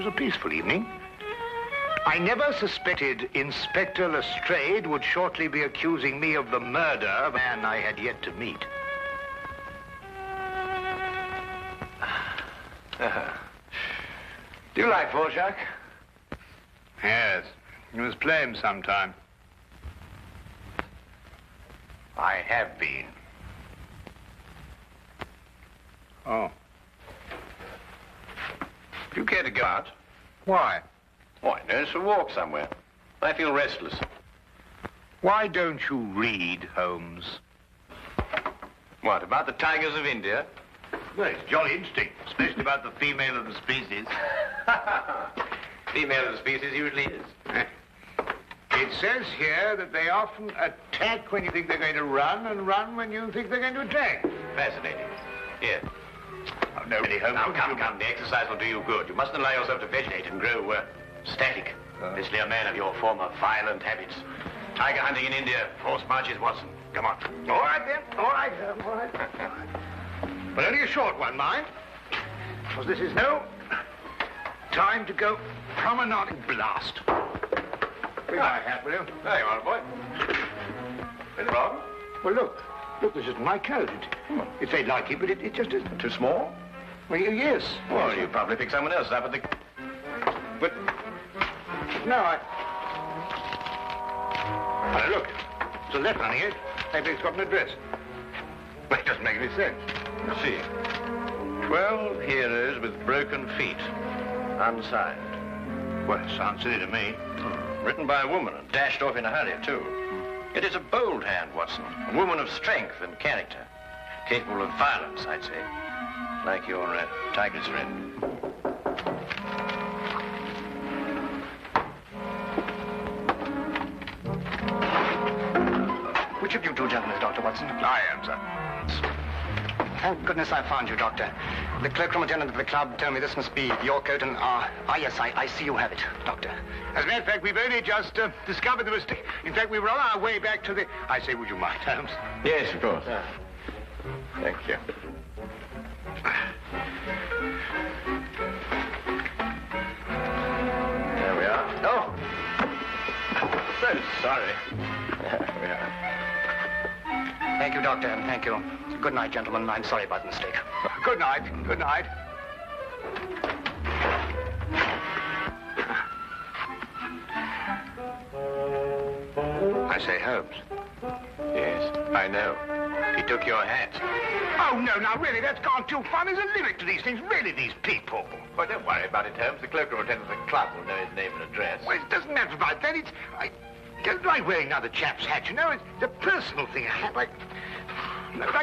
was a peaceful evening. I never suspected Inspector Lestrade would shortly be accusing me of the murder of a man I had yet to meet. Do you like Vorjak? Yes, you must play him sometime. I have been. Oh. Do you care to go out? Why? Oh, I noticed a walk somewhere. I feel restless. Why don't you read, Holmes? What, about the tigers of India? Well, it's jolly interesting, especially about the female of the species. Female of the species usually is. It says here that they often attack when you think they're going to run and run when you think they're going to attack. Fascinating. Here. Oh, no, really, Holmes. Now, come. The exercise will do you good. You mustn't allow yourself to vegetate and grow static. Especially a man of your former violent habits. Tiger hunting in India, force marches, Watson. Come on. All right, then. All right, Holmes. All right. But only a short one, mind. Because this is no time to go promenading. Blast. Bring my hat, will you? There you are, boy. Any problem? Well, look. Look, this isn't my coat. It's very like it, but it just isn't. Too small? Well, yes. Well, you probably picked someone else up at the... But... No, Well, look. It's a letter on here. Maybe it's got an address. Well, it doesn't make any sense. Let's see. 12 heroes with broken feet. Unsigned. Well, it sounds silly to me. Written by a woman and dashed off in a hurry, too. It is a bold hand, Watson. A woman of strength and character. Capable of violence, I'd say. Like your tiger's friend. Which of you two gentlemen is Dr. Watson? I am, sir. Thank goodness I found you, Doctor. The cloakroom attendant of the club told me this must be your coat and, yes, I see you have it, Doctor. As a matter of fact, we've only just discovered the mistake. In fact, we were on our way back to the... I say, would you mind, Holmes? Yes, of course. Thank you. There we are. Oh! So sorry. There we are. Thank you, Doctor, and thank you. Good night, gentlemen. I'm sorry about the mistake. Good night. Good night. I say, Holmes. Yes, I know. He took your hat. Oh, no, now, really, that's gone too far. There's a limit to these things. Really, these people. Well, don't worry about it, Holmes. The cloakroom attendant of the club will know his name and address. Well, it doesn't matter about that. I don't like wearing another chap's hat, you know. It's a personal thing. A hat like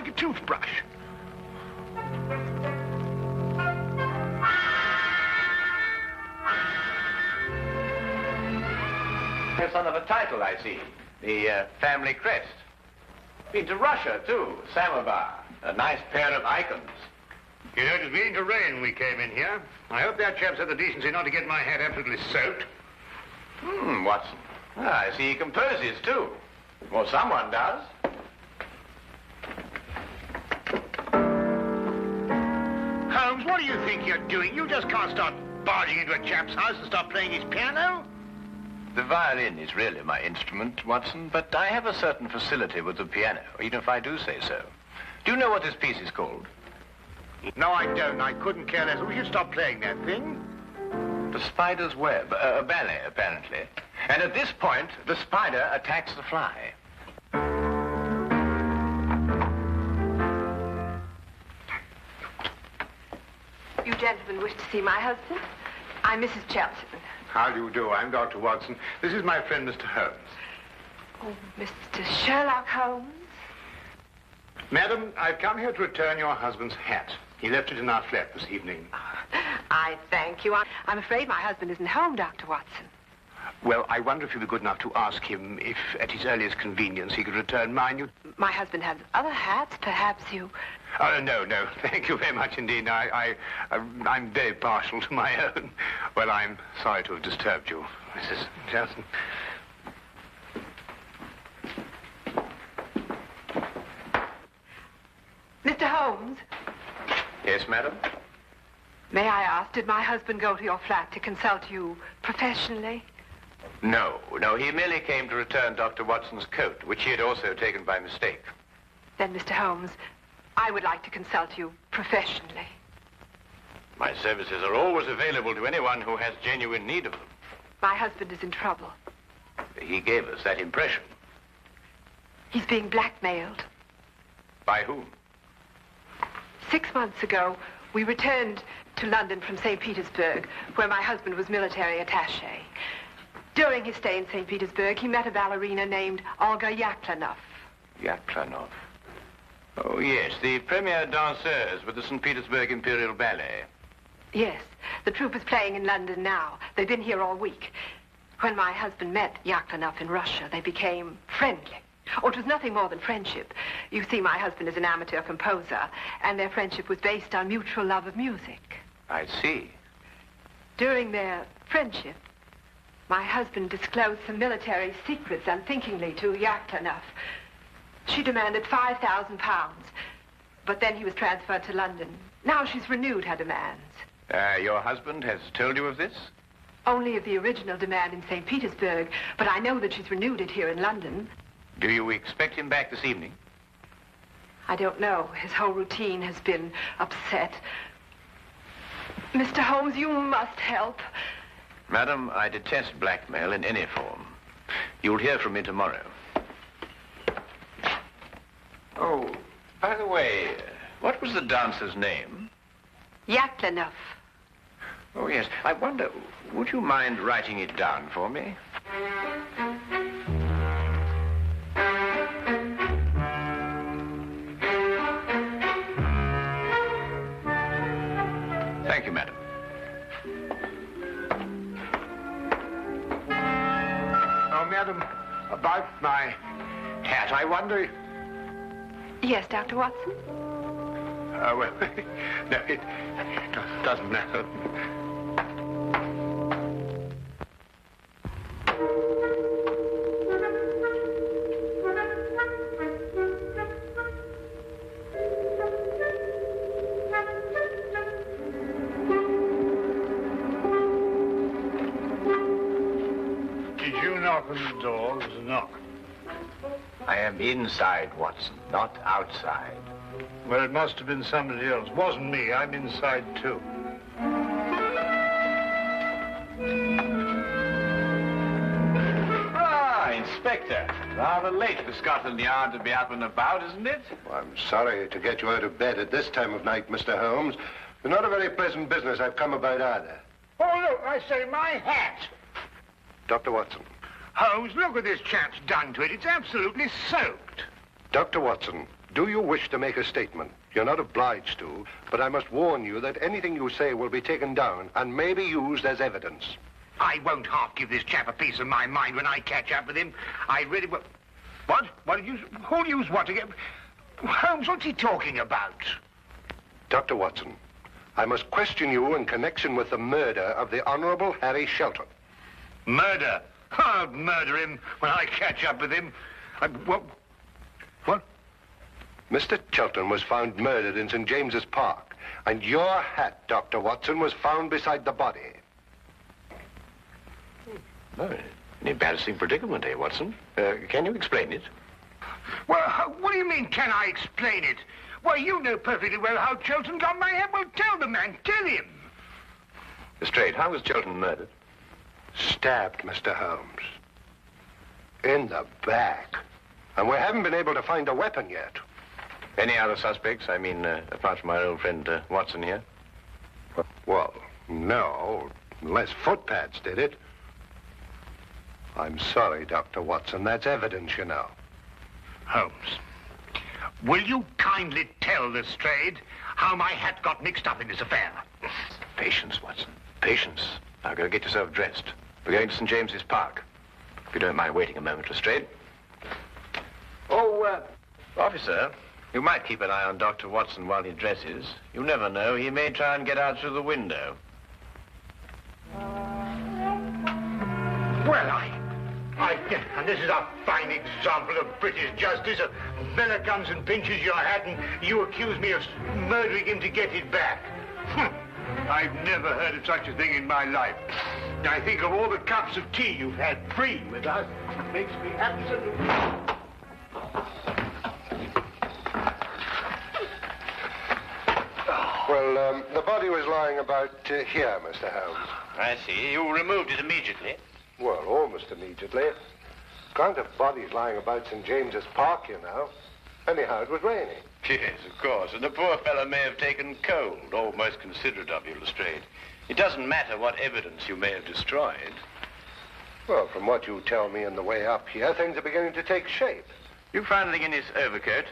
a toothbrush. The son of a title, I see. The family crest. Been to Russia, too. Samovar. A nice pair of icons. You know, it was beginning to rain when we came in here. I hope that chap's had the decency not to get my hat absolutely soaked. Watson. I see he composes, too. Well, someone does. Holmes, what do you think you're doing? You just can't start barging into a chap's house and start playing his piano. The violin is really my instrument, Watson, but I have a certain facility with the piano, even if I do say so. Do you know what this piece is called? No, I don't. I couldn't care less. We should stop playing that thing. The Spider's Web, a ballet, apparently. And at this point, the spider attacks the fly. You gentlemen wish to see my husband? I'm Mrs. Chelton. How do you do? I'm Dr. Watson. This is my friend, Mr. Holmes. Oh, Mr. Sherlock Holmes? Madam, I've come here to return your husband's hat. He left it in our flat this evening. I thank you. I'm afraid my husband isn't home, Dr. Watson. Well, I wonder if you'd be good enough to ask him if, at his earliest convenience, he could return mine. My husband has other hats. Perhaps you... Oh, no. Thank you very much indeed. I'm very partial to my own. Well, I'm sorry to have disturbed you, Mrs. Chelton. Mr. Holmes? Yes, madam? May I ask, did my husband go to your flat to consult you professionally? No, he merely came to return Dr. Watson's coat, which he had also taken by mistake. Then, Mr. Holmes, I would like to consult you professionally. My services are always available to anyone who has genuine need of them. My husband is in trouble. He gave us that impression. He's being blackmailed. By whom? 6 months ago, we returned to London from St. Petersburg, where my husband was military attaché. During his stay in St. Petersburg, he met a ballerina named Olga Yaklanov. Yaklanov? Oh, yes, the premier danseuse with the St. Petersburg Imperial Ballet. Yes, the troupe is playing in London now. They've been here all week. When my husband met Yaklanov in Russia, they became friendly. Oh, it was nothing more than friendship. You see, my husband is an amateur composer, and their friendship was based on mutual love of music. I see. During their friendship, my husband disclosed some military secrets unthinkingly to Yaklanov. She demanded £5,000, but then he was transferred to London. Now she's renewed her demands. Your husband has told you of this? Only of the original demand in St. Petersburg, but I know that she's renewed it here in London. Do you expect him back this evening? I don't know. His whole routine has been upset. Mr. Holmes, you must help. Madam, I detest blackmail in any form. You'll hear from me tomorrow. Oh, by the way, what was the dancer's name? Yaklanov. Oh, yes. I wonder, would you mind writing it down for me? Thank you, madam. Oh, madam, about my hat, I wonder... Yes, Dr. Watson? Oh, well, no, it doesn't matter. Did you knock on the door? There was a knock. I am inside, Watson, not outside. Well, it must have been somebody else. Wasn't me. I'm inside, too. Ah, Inspector. Rather late for Scotland Yard to be up and about, isn't it? Well, I'm sorry to get you out of bed at this time of night, Mr. Holmes. It's not a very pleasant business I've come about either. Oh, look, I say, my hat. Dr. Watson. Holmes, look what this chap's done to it. It's absolutely soaked. Dr. Watson, do you wish to make a statement? You're not obliged to, but I must warn you that anything you say will be taken down and may be used as evidence. I won't half give this chap a piece of my mind when I catch up with him. I really will. What? What did you... Who'll use what to get... Holmes, what's he talking about? Dr. Watson, I must question you in connection with the murder of the Honorable Harry Shelton. Murder? I'll murder him when I catch up with him. What? Mr. Shelton was found murdered in St. James's Park, and your hat, Dr. Watson, was found beside the body. Oh, an embarrassing predicament, eh, Watson? Can you explain it? Well, what do you mean, can I explain it? Well, you know perfectly well how Shelton got my hat. Well, tell the man, tell him. Straight, how was Shelton murdered? Stabbed, Mr. Holmes. In the back. And we haven't been able to find a weapon yet. Any other suspects? I mean, apart from our old friend Watson here? Well, no, unless footpads did it. I'm sorry, Dr. Watson. That's evidence, you know. Holmes, will you kindly tell Lestrade how my hat got mixed up in this affair? Patience, Watson. Patience. Now go get yourself dressed. We're going to St. James's Park. If you don't mind waiting a moment, Lestrade. Oh, officer, you might keep an eye on Dr. Watson while he dresses. You never know. He may try and get out through the window. Well, and this is a fine example of British justice. A fella comes and pinches your hat and you accuse me of murdering him to get it back. I I've never heard of such a thing in my life. I think of all the cups of tea you've had free with us. It makes me absolutely... Well, the body was lying about here, Mr. Holmes. I see. You removed it immediately. Well, almost immediately. Can't have bodies lying about St. James's Park, you know. Anyhow, it was raining. Yes, of course. And the poor fellow may have taken cold. Oh, most considerate of you, Lestrade. It doesn't matter what evidence you may have destroyed. Well, from what you tell me on the way up here, things are beginning to take shape. You found anything in his overcoat?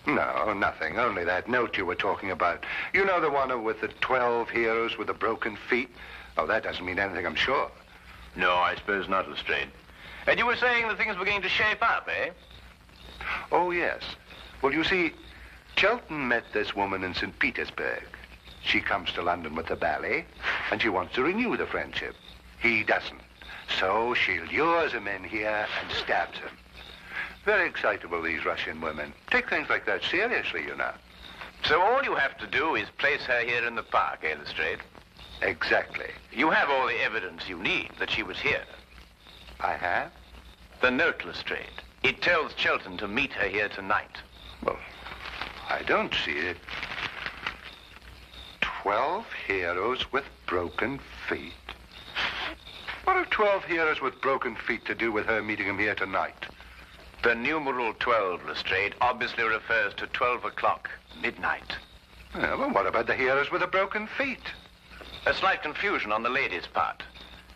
No, nothing. Only that note you were talking about. You know the one with the 12 heroes with the broken feet? Oh, that doesn't mean anything, I'm sure. No, I suppose not, Lestrade. And you were saying that things were beginning to shape up, eh? Oh, yes. Well, you see, Shelton met this woman in St. Petersburg. She comes to London with the ballet, and she wants to renew the friendship. He doesn't. So she lures him in here and stabs him. Very excitable, these Russian women. Take things like that seriously, you know. So all you have to do is place her here in the park, eh, Lestrade? Exactly. You have all the evidence you need that she was here. I have? The note, Lestrade. It tells Shelton to meet her here tonight. Well, I don't see it. 12 heroes with broken feet. What have 12 heroes with broken feet to do with her meeting him here tonight? The numeral 12, Lestrade, obviously refers to 12 o'clock, midnight. Well, what about the heroes with the broken feet? A slight confusion on the lady's part.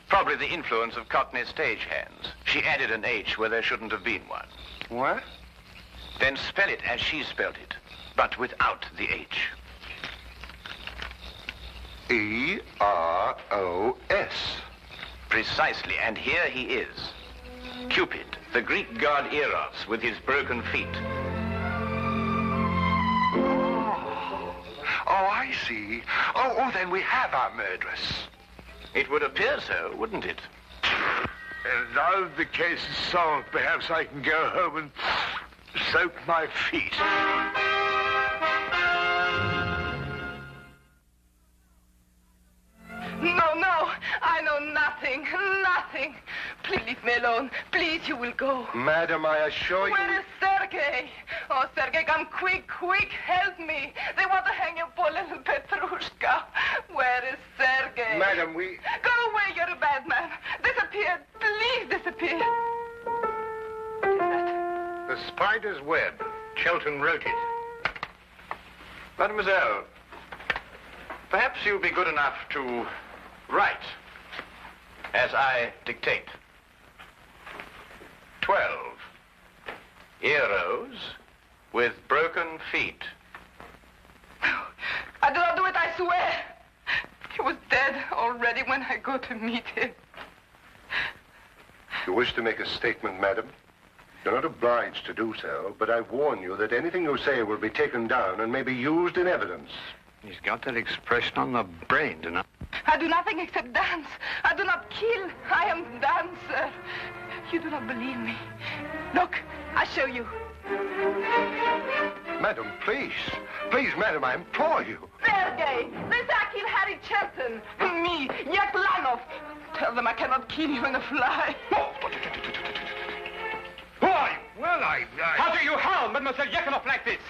Probably the influence of Cockney stagehands. She added an H where there shouldn't have been one. What? Then spell it as she spelled it, but without the H. E-R-O-S. Precisely, and here he is. Cupid, the Greek god Eros, with his broken feet. Oh, I see. Oh, then we have our murderess. It would appear so, wouldn't it? And now the case is solved, perhaps I can go home and soak my feet. No, I know nothing. Please leave me alone. Please, you will go. Madam, I assure you... Where is Sergei? Oh, Sergei, come quick, help me. They want to hang your poor little Petrushka. Where is Sergei? Madam, we... Go away, you're a bad man. Disappear, please disappear. What is that? The Spider's Web. Shelton wrote it. Mademoiselle, perhaps you'll be good enough to write as I dictate. 12 heroes with broken feet. I do not do it, I swear. He was dead already when I go to meet him. You wish to make a statement, madam? You're not obliged to do so, but I warn you that anything you say will be taken down and may be used in evidence. He's got that expression on the brain, don't I? I do nothing except dance. I do not kill. I am dancer. You do not believe me. Look, I show you. Madam, please. Please, madam, I implore you. Sergei, this I kill Harry Shelton. Me, Yaklanov. Tell them I cannot kill you in a fly. Who are you? Well, How do you harm Mademoiselle Yaklanov like this?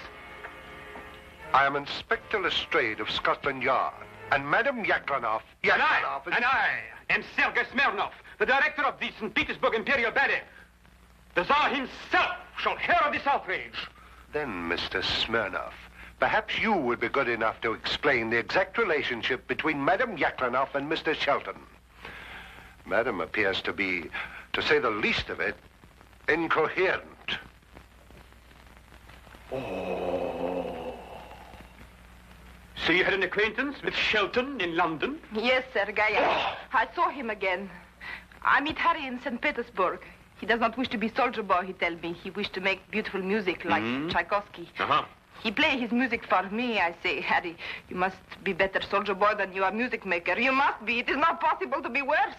I am Inspector Lestrade of Scotland Yard. And Madam Yaklanov... And I am Sergei Smirnov, the director of the St. Petersburg Imperial Ballet. The Tsar himself shall hear of this outrage. Then, Mr. Smirnov, perhaps you would be good enough to explain the exact relationship between Madam Yaklanov and Mr. Shelton. Madam appears to be, to say the least of it, incoherent. So you had an acquaintance with Shelton in London? Yes, Sergei. I saw him again. I meet Harry in St. Petersburg. He does not wish to be soldier boy, he tells me. He wished to make beautiful music like Tchaikovsky. He play his music for me. I say, Harry, you must be better soldier boy than you are music maker. You must be. It is not possible to be worse.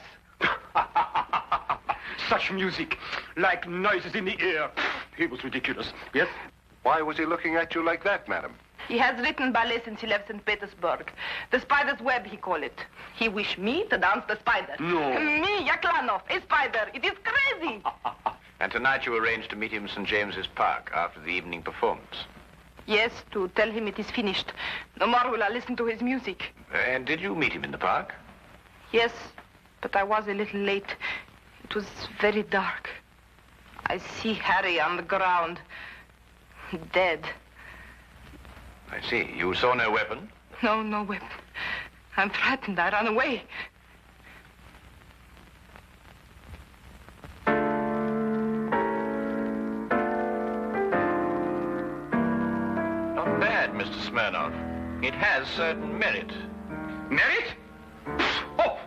Such music, like noises in the air. He was ridiculous. Yes? Why was he looking at you like that, madam? He has written ballet since he left St. Petersburg. The spider's web, he call it. He wish me to dance the spider. No. Me, Yaklanov, a spider. It is crazy. And tonight you arranged to meet him in St. James's Park after the evening performance. Yes, to tell him it is finished. No more will I listen to his music. And did you meet him in the park? Yes, but I was a little late. It was very dark. I see Harry on the ground, dead. I see. You saw no weapon? No, no weapon. I'm frightened. I ran away. Not bad, Mr. Smirnov. It has certain merit. Merit? Oh,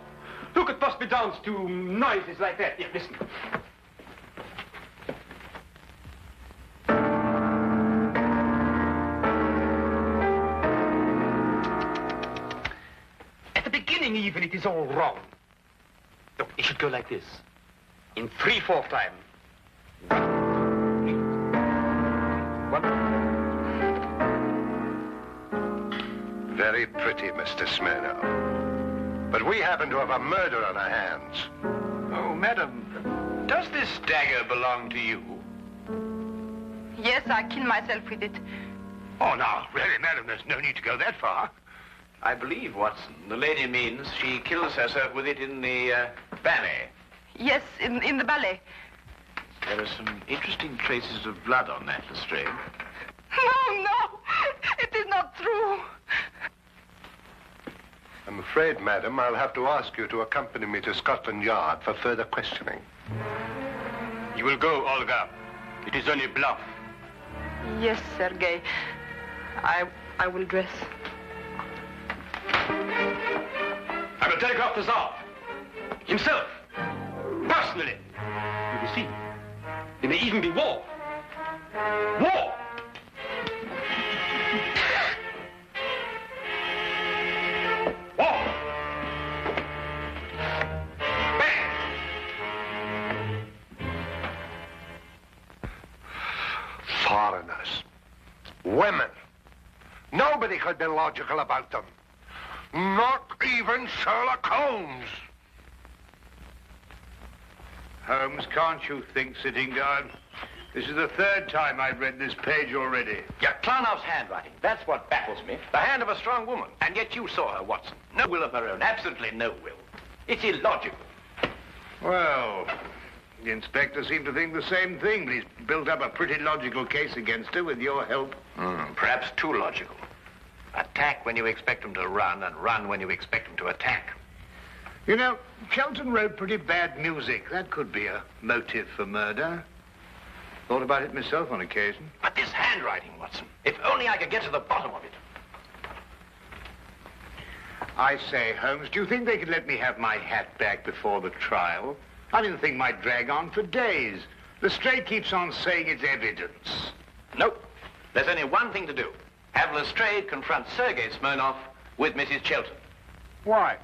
who could possibly dance to noises like that? Here, listen. At the beginning, even, it is all wrong. Look, it should go like this. In 3/4 time. 1, 2. Very pretty, Mr. Smirnov. But we happen to have a murder on our hands. Oh, madam, does this dagger belong to you? Yes, I killed myself with it. Oh, now, really, madam, there's no need to go that far. I believe, Watson, the lady means she kills herself with it in the ballet. Yes, in the ballet. There are some interesting traces of blood on that, Lestrade. No, no, it is not true. I'm afraid, madam, I'll have to ask you to accompany me to Scotland Yard for further questioning. You will go, Olga. It is only bluff. Yes, Sergei. I will dress. I will telegraph the Tsar. Himself. Personally. You will see. There may even be war. War! War! Bang! Foreigners. Women. Nobody could be logical about them. Not even Sherlock Holmes. Holmes, can't you think, sitting down? This is the 3rd time I've read this page already. Yaklanov's handwriting. That's what baffles me. The hand of a strong woman. And yet you saw her, Watson. No will of her own. Absolutely no will. It's illogical. Well, the inspector seemed to think the same thing, but he's built up a pretty logical case against her with your help. Perhaps too logical. Attack when you expect them to run, and run when you expect them to attack. You know, Sheldon wrote pretty bad music. That could be a motive for murder. Thought about it myself on occasion. But this handwriting, Watson. If only I could get to the bottom of it. I say, Holmes, do you think they could let me have my hat back before the trial? I mean, the thing might drag on for days. Lestrade keeps on saying it's evidence. Nope. There's only one thing to do. Have Lestrade confront Sergei Smirnov with Mrs. Chilton. Why?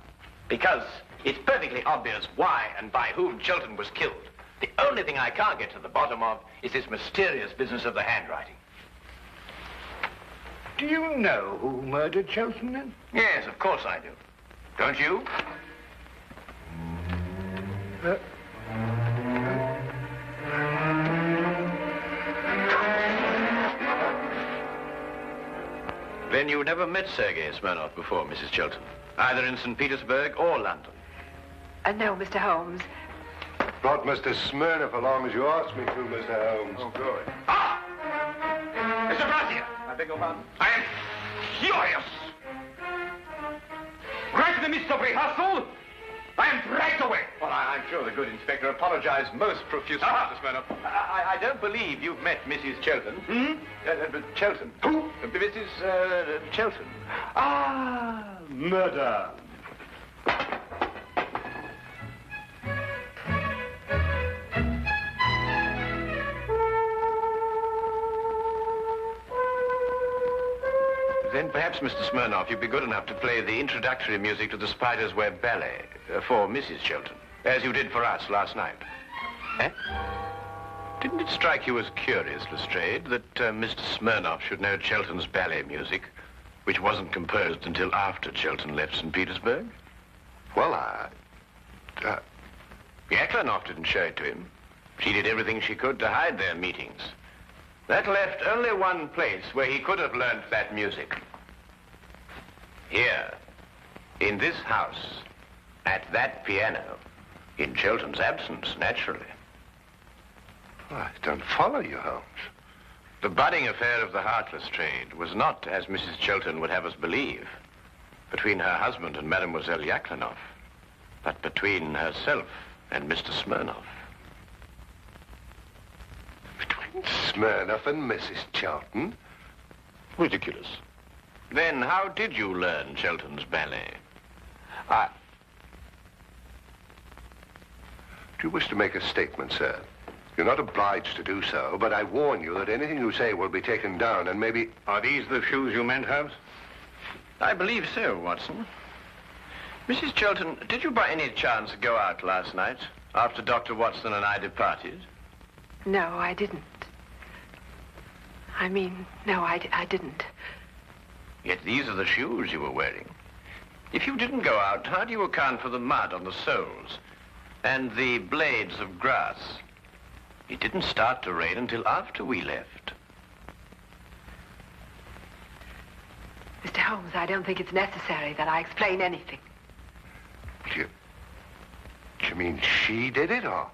Because it's perfectly obvious why and by whom Chilton was killed. The only thing I can't get to the bottom of is this mysterious business of the handwriting. Do you know who murdered Sheldon, then? Yes, of course I do. Don't you? Then you never met Sergei Smirnov before, Mrs. Chilton, either in St. Petersburg or London. No, Mr. Holmes. Brought Mr. Smirnov along as you asked me to, Mr. Holmes. Oh, good. Ah! Mr. Brazier! I beg your pardon? I am furious. Right in the midst of rehearsal, I am dragged away. Well, I'm sure the good inspector apologized most profusely, Mr. Smirnov. I don't believe you've met Mrs. Chilton. Chilton. Who? Mrs. Chilton. Ah, murder. Then perhaps, Mr. Smirnov, you'd be good enough to play the introductory music to the Spider's Web Ballet for Mrs. Chilton, as you did for us last night. Eh? Didn't it strike you as curious, Lestrade, that Mr. Smirnoff should know Chelton's ballet music, which wasn't composed until after Chelton left St. Petersburg? Well, Yaklanoff didn't show it to him. She did everything she could to hide their meetings. That left only one place where he could have learned that music. Here, in this house, at that piano, in Chelton's absence, naturally. I don't follow you, Holmes. The budding affair of the Heartless trade was not, as Mrs. Chelton would have us believe, between her husband and Mademoiselle Yaklanoff, but between herself and Mr. Smirnoff. Between Smirnoff and Mrs. Chelton? Ridiculous. Then how did you learn Chelton's ballet? Do you wish to make a statement, sir? You're not obliged to do so, but I warn you that anything you say will be taken down and maybe... Are these the shoes you meant, Holmes? I believe so, Watson. Mrs. Chelton, did you by any chance go out last night after Dr. Watson and I departed? No, I didn't. No, I didn't. Yet these are the shoes you were wearing. If you didn't go out, how do you account for the mud on the soles and the blades of grass? It didn't start to rain until after we left. Mr. Holmes, I don't think it's necessary that I explain anything. Do you mean she did it, or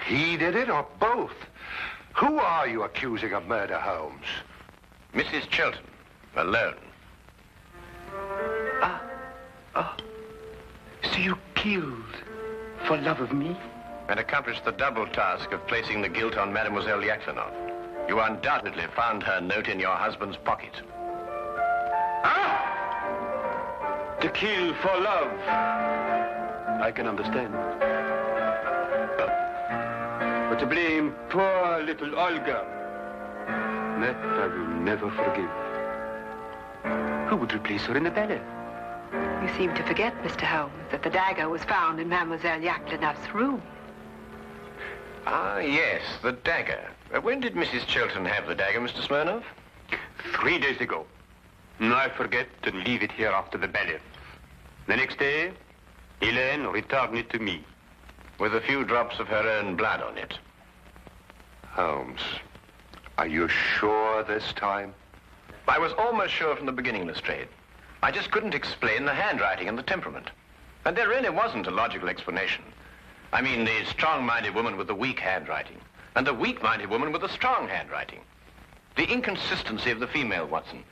he did it, or both? Who are you accusing of murder, Holmes? Mrs. Chelton, alone. So you killed for love of me? And accomplished the double task of placing the guilt on Mademoiselle Yaklanoff. You undoubtedly found her note in your husband's pocket. To kill for love. I can understand. But to blame poor little Olga, that I will never forgive. Who would replace her in the ballet? You seem to forget, Mr. Holmes, that the dagger was found in Mademoiselle Yaklanoff's room. Ah, yes, the dagger. When did Mrs. Chelton have the dagger, Mr. Smirnoff? 3 days ago. I forget to leave it here after the ballet. The next day, Helene returned it to me. With a few drops of her own blood on it. Holmes, are you sure this time? I was almost sure from the beginning, Lestrade. I just couldn't explain the handwriting and the temperament. And there really wasn't a logical explanation. I mean, the strong-minded woman with the weak handwriting, and the weak-minded woman with the strong handwriting. The inconsistency of the female, Watson.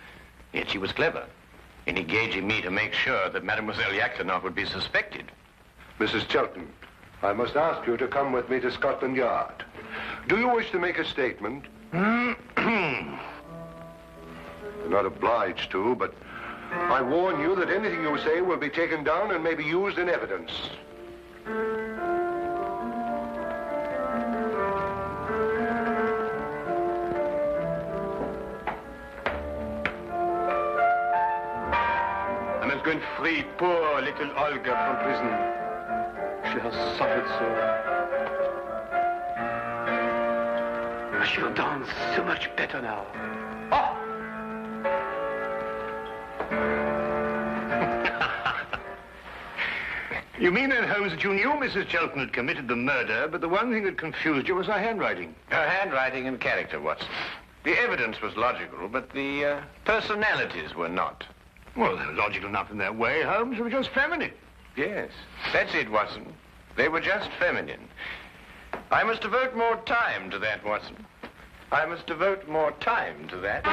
Yet she was clever in engaging me to make sure that Mademoiselle Yaklanoff would be suspected. Mrs. Chelton, I must ask you to come with me to Scotland Yard. Do you wish to make a statement? You're not obliged to, but I warn you that anything you say will be taken down and may be used in evidence. I must go and free poor little Olga from prison. She has suffered so. She will dance so much better now. Oh! You mean then, Holmes, that you knew Mrs. Chelton had committed the murder, but the one thing that confused you was her handwriting? Her handwriting and character, Watson. The evidence was logical, but the personalities were not. Well, they were logical enough in their way, Holmes. They were just feminine. Yes, that's it, Watson. They were just feminine. I must devote more time to that, Watson. I must devote more time to that.